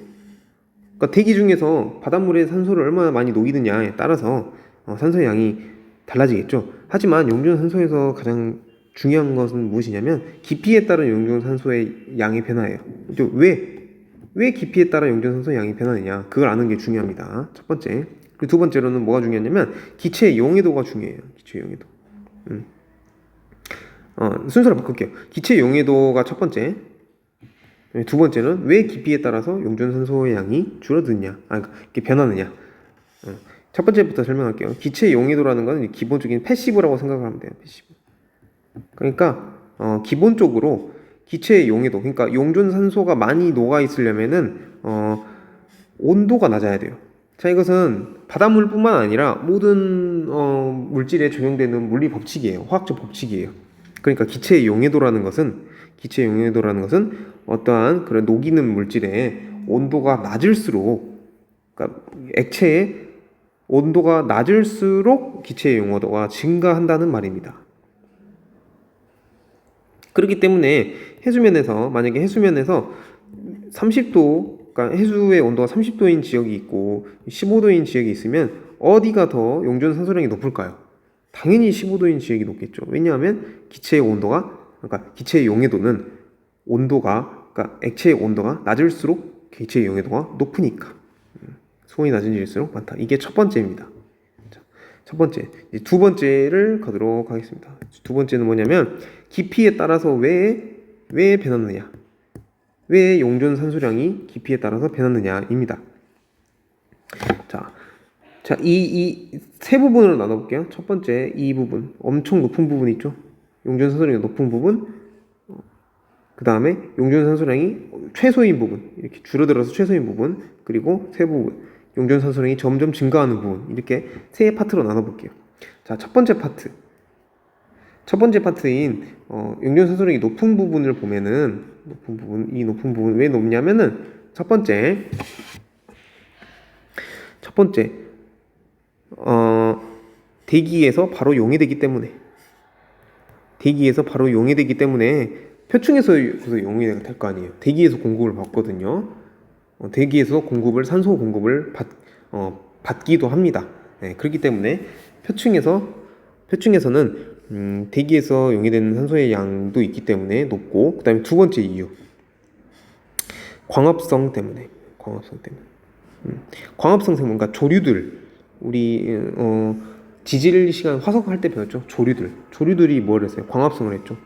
그러니까 대기 중에서 바닷물에 산소를 얼마나 많이 녹이느냐에 따라서 산소의 양이 달라지겠죠. 하지만 용존산소에서 가장 중요한 것은 무엇이냐면 깊이에 따른 용존산소의 양의 변화예요. 왜 깊이에 따라 용존산소의 양이 변하느냐, 그걸 아는 게 중요합니다. 첫 번째. 그리고 두 번째로는 뭐가 중요하냐면 기체의 용해도가 중요해요. 기체의 용해도. 순서를 바꿀게요. 기체의 용해도가 첫 번째. 두 번째는 왜 깊이에 따라서 용존산소의 양이 줄어드냐, 이렇게 변하느냐. 첫 번째부터 설명할게요. 기체의 용해도라는 것은 기본적인 패시브라고 생각을 하면 돼요. 패시브. 그러니까 기본적으로 기체의 용해도, 그러니까 용존산소가 많이 녹아 있으려면은 온도가 낮아야 돼요. 자, 이것은 바닷물뿐만 아니라 모든 물질에 적용되는 물리 법칙이에요. 화학적 법칙이에요. 그러니까 기체의 용해도라는 것은 어떠한 그런 녹이는 물질의 온도가 낮을수록, 그러니까 액체의 온도가 낮을수록 기체의 용해도가 증가한다는 말입니다. 그렇기 때문에 만약에 해수면에서 30도, 그러니까 해수의 온도가 30도인 지역이 있고 15도인 지역이 있으면 어디가 더 용존산소량이 높을까요? 당연히 15도인 지역이 높겠죠. 왜냐하면 기체의 온도가, 그러니까 기체의 용해도는 그러니까 액체의 온도가 낮을수록 기체의 용해도가 높으니까 수온이 낮아질수록 많다. 이게 첫 번째입니다. 자, 첫 번째. 이제 두 번째를 가도록 하겠습니다. 두 번째는 뭐냐면 깊이에 따라서 왜 변하느냐, 왜 용존산소량이 깊이에 따라서 변하느냐입니다. 자, 자, 이 세 부분으로 나눠볼게요. 첫 번째, 이 부분. 엄청 높은 부분 있죠? 용존산소량이 높은 부분. 그 다음에 용존산소량이 최소인 부분. 이렇게 줄어들어서 최소인 부분. 그리고 세 부분. 용존산소량이 점점 증가하는 부분. 이렇게 세 파트로 나눠볼게요. 자, 첫 번째 파트. 첫 번째 파트인 용존산소량이 높은 부분을 보면은 이 높은 부분 왜 높냐면은 첫 번째 대기에서 바로 용해되기 때문에 표층에서 용해가 될 거 아니에요. 대기에서 공급을 받거든요. 대기에서 산소 공급을 받기도 합니다. 네, 그렇기 때문에 표층에서는 대기에서 용해되는 산소의 양도 있기 때문에 높고, 그 다음에 두 번째 이유, 광합성 때문에. 광합성 생물, 그러니까 조류들, 우리 지질 시간 화석 할 때 배웠죠. 조류들이 뭘 했어요? 광합성을 했죠.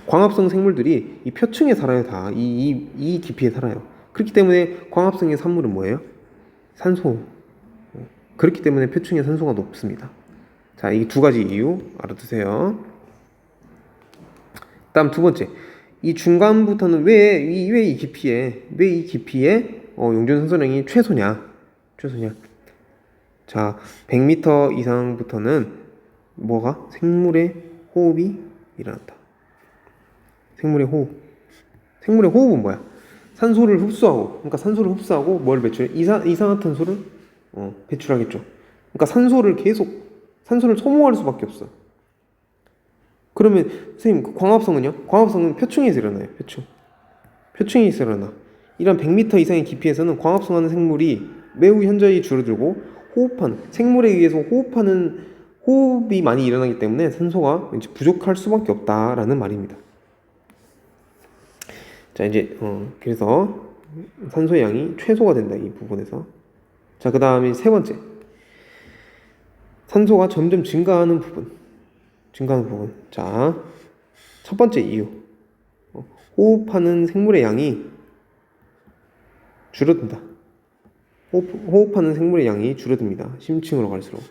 광합성 생물들이 이 표층에 살아요. 다 이 깊이에 살아요. 그렇기 때문에 광합성의 산물은 뭐예요? 산소. 그렇기 때문에 표층에 산소가 높습니다. 자, 이 두 가지 이유 알아두세요. 다음 두 번째, 이 중간부터는 왜 이 깊이에 용존산소량이 최소냐? 자, 100m 이상부터는 생물의 호흡이 일어난다. 생물의 호흡은 뭐야? 산소를 흡수하고 뭘 배출해? 이산화탄소를 배출하겠죠. 그러니까 산소를 소모할 수밖에 없어. 그러면 선생님, 그 광합성은요? 광합성은 표층에서 일어나요. 표층에서 일어나. 이런 100m 이상의 깊이에서는 광합성하는 생물이 매우 현저히 줄어들고, 생물에 의해서 호흡이 많이 일어나기 때문에 산소가 이제 부족할 수밖에 없다라는 말입니다. 자, 이제 그래서 산소의 양이 최소가 된다, 이 부분에서. 자, 그 다음에 세 번째, 산소가 점점 증가하는 부분. 자, 첫 번째 이유, 호흡하는 생물의 양이 줄어든다. 호흡하는 생물의 양이 줄어듭니다. 심층으로 갈수록.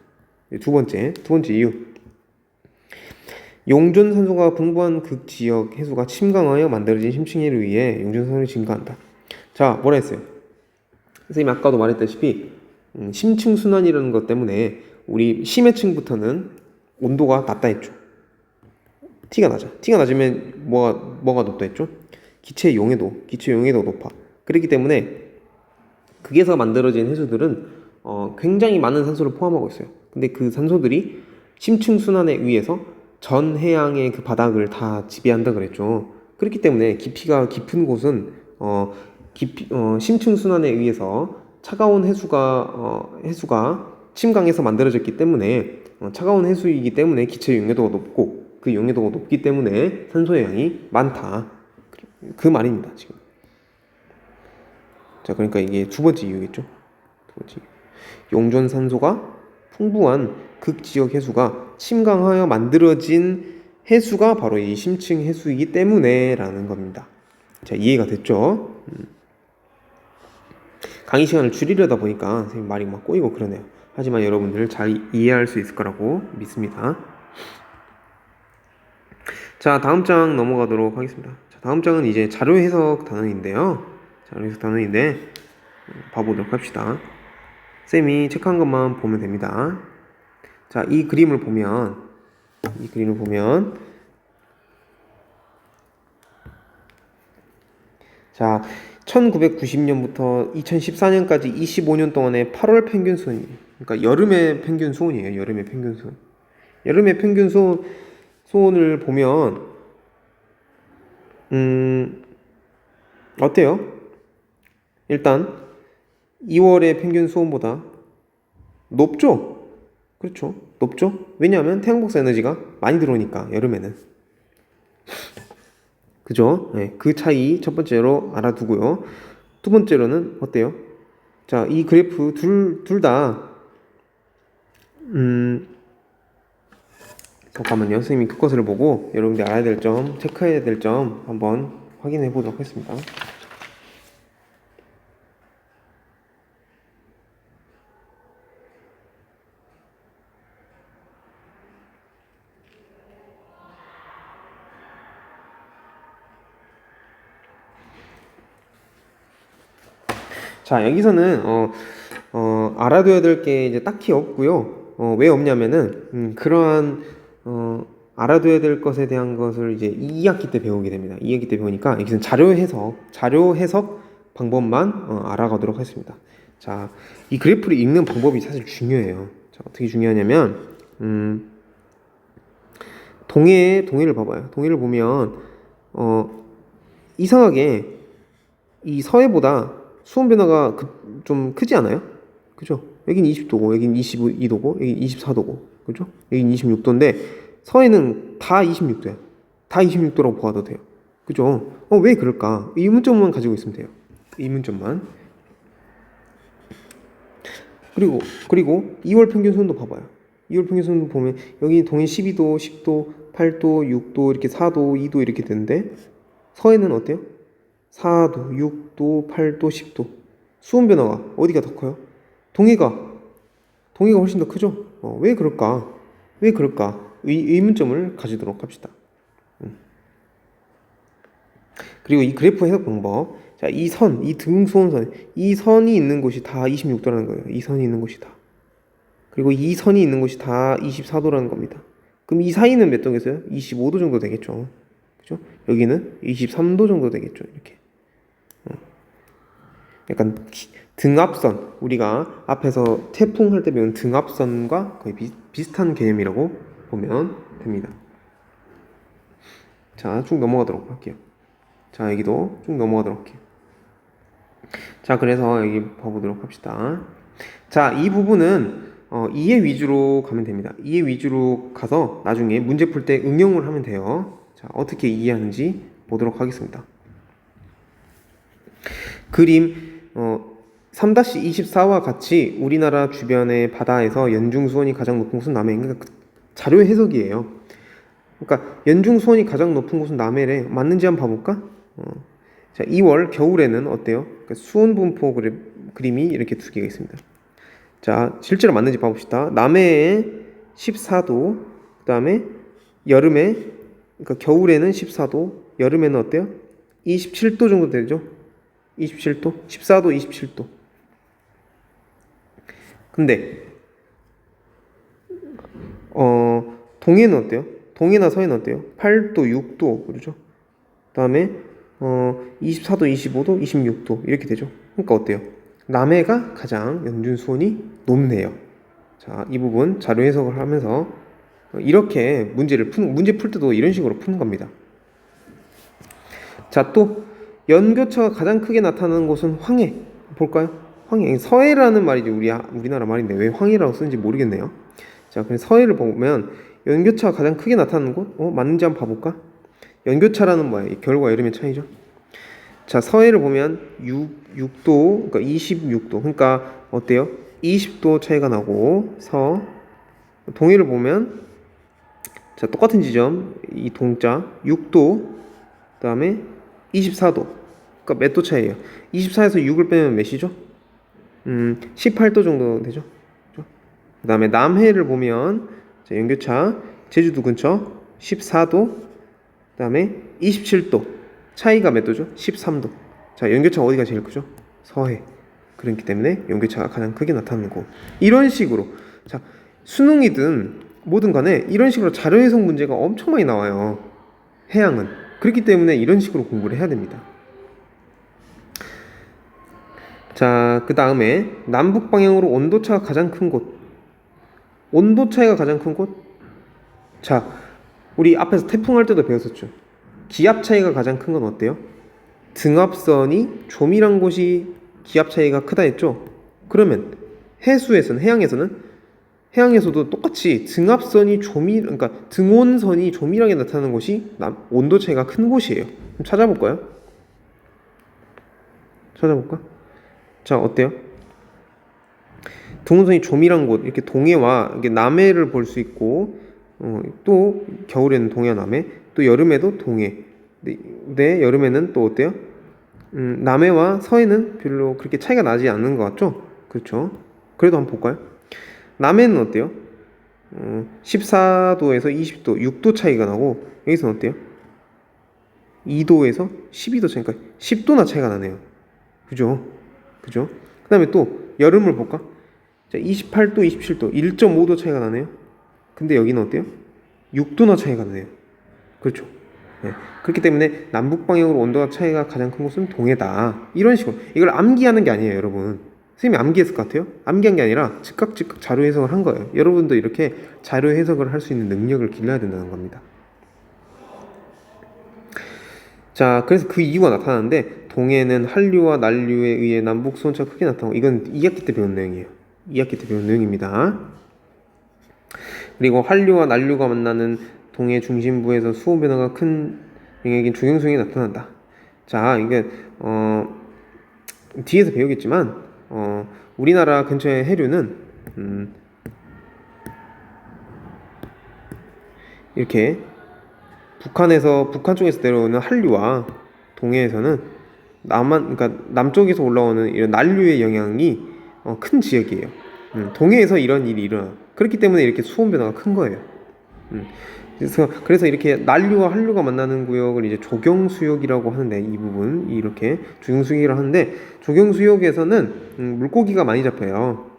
두 번째 이유, 용존산소가 풍부한 극지역 해수가 침강하여 만들어진 심층해에 의해 용존산소량이 증가한다. 자, 뭐라 했어요? 선생님이 아까도 말했다시피 심층 순환이라는 것 때문에 우리 심해층부터는 온도가 낮다 했죠. 티가 낮으면 뭐가 높다 했죠? 기체 용해도 높아. 그렇기 때문에 극에서 만들어진 해수들은 굉장히 많은 산소를 포함하고 있어요. 근데 그 산소들이 심층 순환에 의해서 전 해양의 그 바닥을 다 지배한다 그랬죠. 그렇기 때문에 깊이가 깊은 곳은 심층 순환에 의해서 차가운 해수가 침강에서 만들어졌기 때문에 차가운 해수이기 때문에 기체 용해도가 높고, 그 용해도가 높기 때문에 산소의 양이 많다, 그 말입니다, 지금. 자, 그러니까 이게 두 번째 이유겠죠. 용존산소가 풍부한 극지역 해수가 침강하여 만들어진 해수가 바로 이 심층 해수이기 때문에 라는 겁니다. 자, 이해가 됐죠? 강의 시간을 줄이려다 보니까 선생님 말이 막 꼬이고 그러네요. 하지만 여러분들 잘 이해할 수 있을 거라고 믿습니다. 자, 다음 장 넘어가도록 하겠습니다. 자, 다음 장은 이제 자료 해석 단원인데요. 봐보도록 합시다. 쌤이 체크한 것만 보면 됩니다. 자, 이 그림을 보면 자, 1990년부터 2014년까지 25년 동안의 8월 평균 수온이에요. 그러니까 여름의 평균 수온이에요. 여름의 평균 수온을 보면 어때요? 일단 2월의 평균 수온보다 높죠? 그렇죠? 높죠? 왜냐하면 태양복사 에너지가 많이 들어오니까, 여름에는. 그죠? 네, 그 차이 첫 번째로 알아두고요. 두 번째로는 어때요? 자, 이 그래프 둘 다 잠깐만요. 선생님이 그것을 보고 여러분들이 알아야 될 점, 체크해야 될 점 한번 확인해 보도록 하겠습니다. 자, 여기서는 알아둬야 될 게 이제 딱히 없고요. 왜 없냐면은 그러한 알아둬야 될 것에 대한 것을 이제 2학기 때 배우게 됩니다. 2학기 때 배우니까 여기서는 자료 해석 방법만 알아가도록 하겠습니다. 자, 이 그래프를 읽는 방법이 사실 중요해요. 자, 어떻게 중요하냐면 동해를 봐봐요. 동해를 보면 이상하게 이 서해보다 수온 변화가 좀 크지 않아요? 그죠? 여긴 20도고, 여긴 22도고, 여긴 24도고, 그죠? 여긴 26도인데 서해는 다 26도야. 다 26도라고 보아도 돼요. 그죠? 왜 그럴까? 의문점만 가지고 있으면 돼요. 의문점만. 그리고 2월 평균 수온도 봐봐요. 2월 평균 수온도 보면 여기 동해 12도, 10도, 8도, 6도, 이렇게 4도, 2도 이렇게 되는데 서해는 어때요? 4도, 6도, 8도, 10도. 수온 변화가 어디가 더 커요? 동해가 훨씬 더 크죠? 왜 그럴까? 왜 그럴까? 의문점을 가지도록 합시다. 그리고 이 그래프 해석 방법. 자, 이 등수온선, 이 선이 있는 곳이 다 26도라는 거예요. 이 선이 있는 곳이 다. 그리고 이 선이 있는 곳이 다 24도라는 겁니다. 그럼 이 사이는 몇 도겠어요? 25도 정도 되겠죠. 그죠? 여기는 23도 정도 되겠죠. 이렇게. 약간 등압선, 우리가 앞에서 태풍 할 때 배운 등압선과 거의 비슷한 개념이라고 보면 됩니다. 자, 쭉 넘어가도록 할게요. 자, 여기도 쭉 넘어가도록 할게요. 자, 그래서 여기 봐보도록 합시다. 자, 이 부분은 이해 위주로 가면 됩니다. 이해 위주로 가서 나중에 문제 풀 때 응용을 하면 돼요. 자, 어떻게 이해하는지 보도록 하겠습니다. 그림 3-24와 같이 우리나라 주변의 바다에서 연중 수온이 가장 높은 곳은 남해. 그러니까 자료 해석이에요. 그러니까 연중 수온이 가장 높은 곳은 남해래. 맞는지 한번 봐볼까? 자, 2월 겨울에는 어때요? 그러니까 수온 분포 그림이 이렇게 두 개가 있습니다. 자, 실제로 맞는지 봐봅시다. 남해에 14도, 그 다음에 여름에, 그러니까 겨울에는 14도, 여름에는 어때요? 27도 정도 되죠? 27도? 14도, 27도. 근데 동해는 어때요? 동해나 서해는 어때요? 8도, 6도, 그렇죠? 그 다음에 24도, 25도, 26도 이렇게 되죠. 그러니까 어때요? 남해가 가장 연중 수온이 높네요. 자, 이 부분 자료 해석을 하면서 이렇게 문제 풀 때도 이런 식으로 푸는 겁니다. 자, 또 연교차가 가장 크게 나타나는 곳은 황해. 볼까요? 황해. 서해라는 말이지 우리나라 말인데 왜 황해라고 쓰는지 모르겠네요. 자, 그럼 서해를 보면 연교차가 가장 크게 나타나는 곳? 맞는지 한번 봐볼까? 연교차라는 뭐야? 겨울과 여름의 차이죠. 자, 서해를 보면 6도, 그러니까 26도. 그러니까 어때요? 20도 차이가 나고 동해를 보면 자, 똑같은 지점 이 동자 6도, 그다음에 24도. 그러니까 몇 도 차이예요? 24에서 6을 빼면 몇이죠? 18도 정도 되죠. 그다음에 남해를 보면 자, 연교차 제주도 근처 14도, 그다음에 27도. 차이가 몇 도죠? 13도. 자, 연교차가 어디가 제일 크죠? 서해. 그렇기 때문에 연교차가 가장 크게 나타나는 곳. 이런 식으로 자, 수능이든 뭐든 간에 이런 식으로 자료 해석 문제가 엄청 많이 나와요. 해양은. 그렇기 때문에 이런 식으로 공부를 해야 됩니다. 자, 그 다음에 남북 방향으로 온도차가 가장 큰 곳. 온도 차이가 가장 큰 곳? 자, 우리 앞에서 태풍 할 때도 배웠었죠. 기압 차이가 가장 큰 건 어때요? 등압선이 조밀한 곳이 기압 차이가 크다 했죠? 그러면 해양에서도 똑같이 등압선이 그러니까 등온선이 조밀하게 나타나는 곳이 온도 차이가 큰 곳이에요. 그럼 찾아볼까요? 자, 어때요? 등온선이 조밀한 곳, 이렇게 동해와 이게 남해를 볼 수 있고, 또 겨울에는 동해와 남해, 또 여름에도 동해. 근데 여름에는 또 어때요? 남해와 서해는 별로 그렇게 차이가 나지 않는 것 같죠? 그렇죠? 그래도 한번 볼까요? 남해는 어때요? 14도에서 20도, 6도 차이가 나고, 여기서는 어때요? 2도에서 12도 차이니까 10도나 차이가 나네요. 그죠? 그죠? 그 다음에 또 여름을 볼까? 자, 28도, 27도, 1.5도 차이가 나네요. 근데 여기는 어때요? 6도나 차이가 나네요. 그렇죠? 네. 그렇기 때문에 남북 방향으로 온도가 차이가 가장 큰 곳은 동해다. 이런 식으로. 이걸 암기하는 게 아니에요, 여러분. 선생님이 암기했을 것 같아요? 암기한 게 아니라 즉각 자료 해석을 한 거예요. 여러분도 이렇게 자료 해석을 할 수 있는 능력을 길러야 된다는 겁니다. 자, 그래서 그 이유가 나타나는데 동해는 한류와 난류에 의해 남북 수온차가 크게 나타나고, 이건 2학기 때 배운 내용이에요. 2학기 때 배운 내용입니다. 그리고 한류와 난류가 만나는 동해 중심부에서 수온 변화가 큰 영역인 조경수행이 나타난다. 자, 이게 뒤에서 배우겠지만 우리나라 근처의 해류는 이렇게 북한 쪽에서 내려오는 한류와 동해에서는 그러니까 남쪽에서 올라오는 이런 난류의 영향이 큰 지역이에요. 동해에서 이런 일이 일어나. 그렇기 때문에 이렇게 수온 변화가 큰 거예요. 그래서 이렇게 난류와 한류가 만나는 구역을 이제 조경수역이라고 하는데, 이 부분 이렇게 조경수역이라고 하는데, 조경수역에서는 물고기가 많이 잡혀요.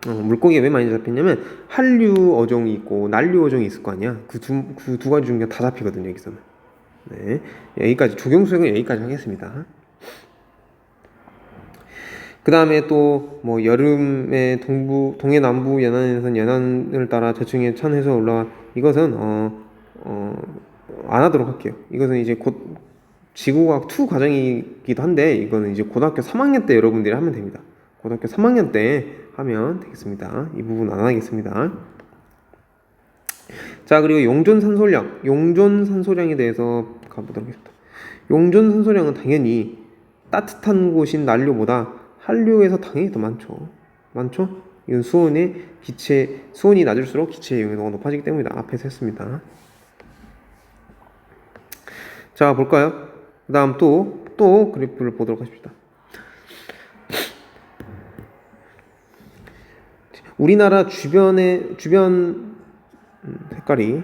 물고기가 왜 많이 잡히냐면 한류 어종이 있고 난류 어종이 있을 거 아니야. 그 두 가지 중에 다 잡히거든요, 여기서는. 네, 여기까지 조경수역은 여기까지 하겠습니다. 그 다음에 또 뭐 여름에 동해 남부 연안에서는 연안을 따라 저층에 찬 해수가 올라와. 이것은 안 하도록 할게요. 이것은 이제 곧 지구과학 2 과정이기도 한데, 이거는 이제 고등학교 3학년 때 여러분들이 하면 됩니다. 고등학교 3학년 때 하면 되겠습니다. 이 부분 안 하겠습니다. 자, 그리고 용존산소량에 대해서 가보도록 하겠습니다. 용존산소량은 당연히 따뜻한 곳인 난류보다 한류에서 당연히 더 많죠? 이건 수온이 낮을수록 기체의 용해도가 높아지기 때문이다. 앞에서 했습니다. 자, 볼까요? 그 다음 또 그래프를 보도록 하십시다. 우리나라 주변 색깔이,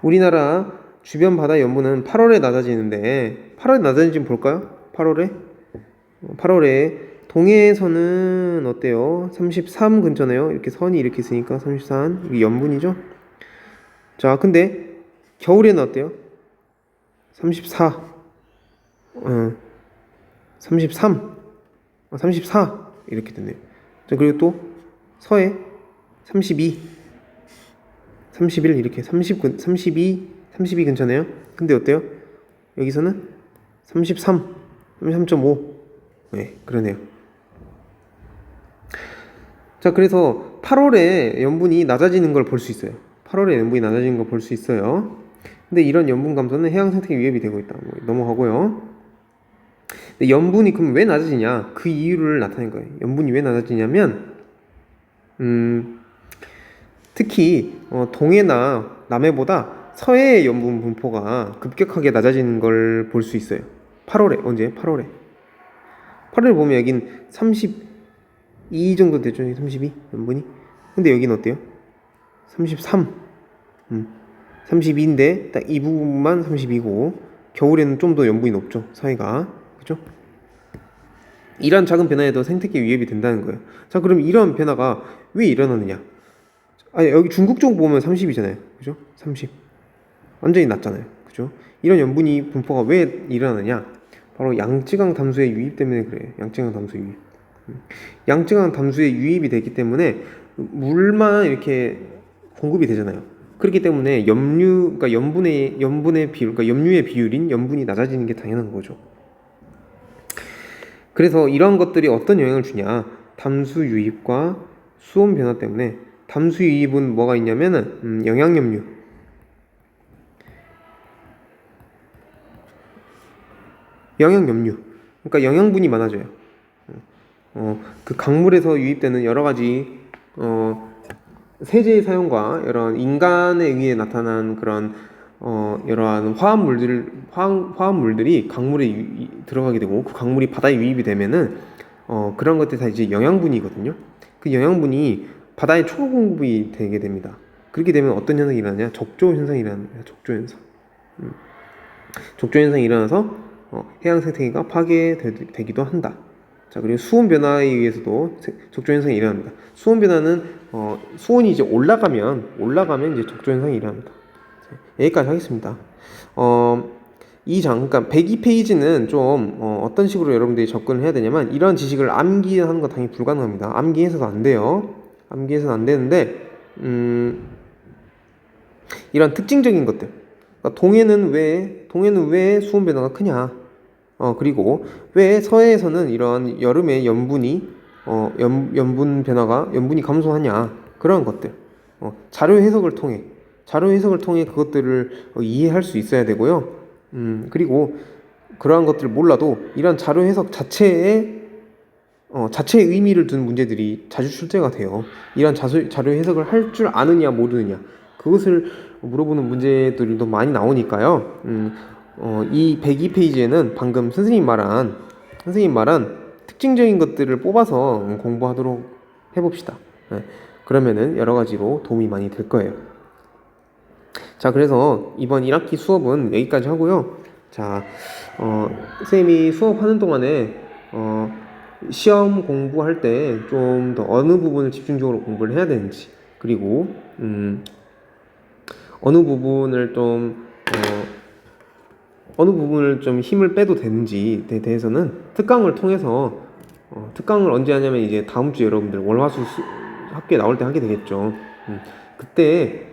우리나라 주변 바다 연분은 8월에 낮아지는데, 8월에 낮아진지 볼까요? 8월에 동해에서는 어때요? 33 근처네요. 이렇게 선이 이렇게 있으니까 33, 이게 연분이죠. 자, 근데 겨울에는 어때요? 34, 33, 34 이렇게 됐네요. 자, 그리고 또 서해 32, 31 이렇게 32 근처네요. 근데 어때요? 여기서는 33.5. 네, 그러네요. 자, 그래서 8월에 염분이 낮아지는 걸 볼 수 있어요. 8월에 염분이 낮아지는 걸 볼 수 있어요. 근데 이런 염분 감소는 해양 생태계 위협이 되고 있다. 넘어가고요. 근데 염분이 그럼 왜 낮아지냐? 그 이유를 나타낸 거예요. 염분이 왜 낮아지냐면 특히 동해나 남해보다 서해의 염분 분포가 급격하게 낮아지는 걸 볼 수 있어요. 8월에 언제? 8월에 보면 여긴 32 정도 되죠. 32 염분이. 근데 여긴 어때요? 33. 32인데 딱 이 부분만 32고, 겨울에는 좀 더 염분이 높죠, 서해가. 그죠? 이런 작은 변화에도 생태계 위협이 된다는 거예요. 자, 그럼 이런 변화가 왜 일어나느냐? 여기 중국 쪽 보면 30이잖아요. 그죠? 30. 완전히 낮잖아요. 그죠? 이런 염분이 분포가 왜 일어나느냐? 바로 양쯔강 담수의 유입 때문에 그래요. 양쯔강 담수 유입. 양쯔강 담수의 유입이 되기 때문에 물만 이렇게 공급이 되잖아요. 그렇기 때문에 그러니까 염분의 비율, 그러니까 염류의 비율인 염분이 낮아지는 게 당연한 거죠. 그래서 이런 것들이 어떤 영향을 주냐? 담수 유입과 수온 변화 때문에. 담수 유입은 뭐가 있냐면은 영양염류. 그러니까 영양분이 많아져요. 그 강물에서 유입되는 여러 가지 세제의 사용과 여러 인간에 의해 나타난 그런 여러한 화합물들이 강물에 들어가게 되고, 그 강물이 바다에 유입이 되면은 그런 것들이 다 이제 영양분이거든요. 그 영양분이 바다에 초과 공급이 되게 됩니다. 그렇게 되면 어떤 현상이 일어나냐? 적조 현상이 일어납니다. 적조 현상이 일어나서 해양 생태계가 파괴되기도 한다. 자, 그리고 수온 변화에 의해서도 적조 현상이 일어납니다. 수온 변화는 수온이 이제 올라가면 이제 적조 현상이 일어납니다. 자, 여기까지 하겠습니다. 그러니까 102페이지는 좀 어떤 식으로 여러분들이 접근을 해야 되냐면, 이런 지식을 암기하는 건 당연히 불가능합니다. 암기해서도 안 돼요. 암기해서는 안 되는데, 이런 특징적인 것들. 그러니까 동해는 왜 수온 변화가 크냐? 그리고 왜 서해에서는 이런 여름에 염분 변화가, 염분이 감소하냐? 그런 것들. 자료 해석을 통해 그것들을 이해할 수 있어야 되고요. 그리고 그러한 것들을 몰라도 이런 자료 해석 자체에 의미를 둔 문제들이 자주 출제가 돼요. 이런 자료 해석을 할 줄 아느냐 모르느냐, 그것을 물어보는 문제들도 많이 나오니까요. 이 102페이지에는 방금 선생님 말한 특징적인 것들을 뽑아서 공부하도록 해봅시다. 네. 그러면은 여러 가지로 도움이 많이 될 거예요. 자, 그래서 이번 1학기 수업은 여기까지 하고요. 자, 선생님이 수업하는 동안에 시험 공부할 때 좀 더 어느 부분을 집중적으로 공부를 해야 되는지, 그리고 어느 부분을 좀 힘을 빼도 되는지에 대해서는 특강을 통해서, 특강을 언제 하냐면 이제 다음 주 여러분들 월화수 학교에 나올 때 하게 되겠죠. 그때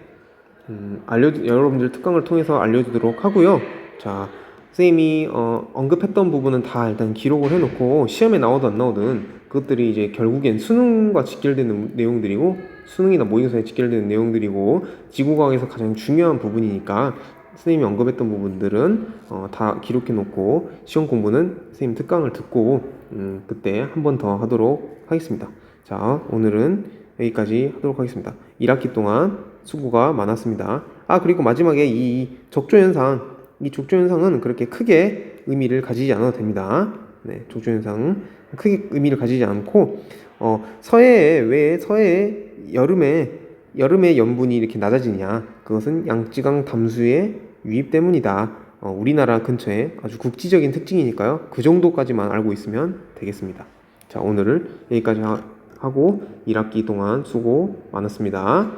여러분들 특강을 통해서 알려주도록 하고요. 자, 선생님이 언급했던 부분은 다 일단 기록을 해놓고, 시험에 나오든 안 나오든 그것들이 이제 결국엔 수능과 직결되는 내용들이고, 수능이나 모의고사에 직결되는 내용들이고, 지구과학에서 가장 중요한 부분이니까 선생님이 언급했던 부분들은 다 기록해놓고, 시험 공부는 선생님 특강을 듣고 그때 한 번 더 하도록 하겠습니다. 자, 오늘은 여기까지 하도록 하겠습니다. 1학기 동안 수고가 많았습니다. 그리고 마지막에 이 적조현상은 그렇게 크게 의미를 가지지 않아도 됩니다. 네, 적조현상 크게 의미를 가지지 않고, 왜 서해에 여름에 염분이 이렇게 낮아지냐, 그것은 양쯔강 담수의 유입 때문이다. 우리나라 근처에 아주 국지적인 특징이니까요. 그 정도까지만 알고 있으면 되겠습니다. 자, 오늘은 여기까지 하고 1학기 동안 수고 많았습니다.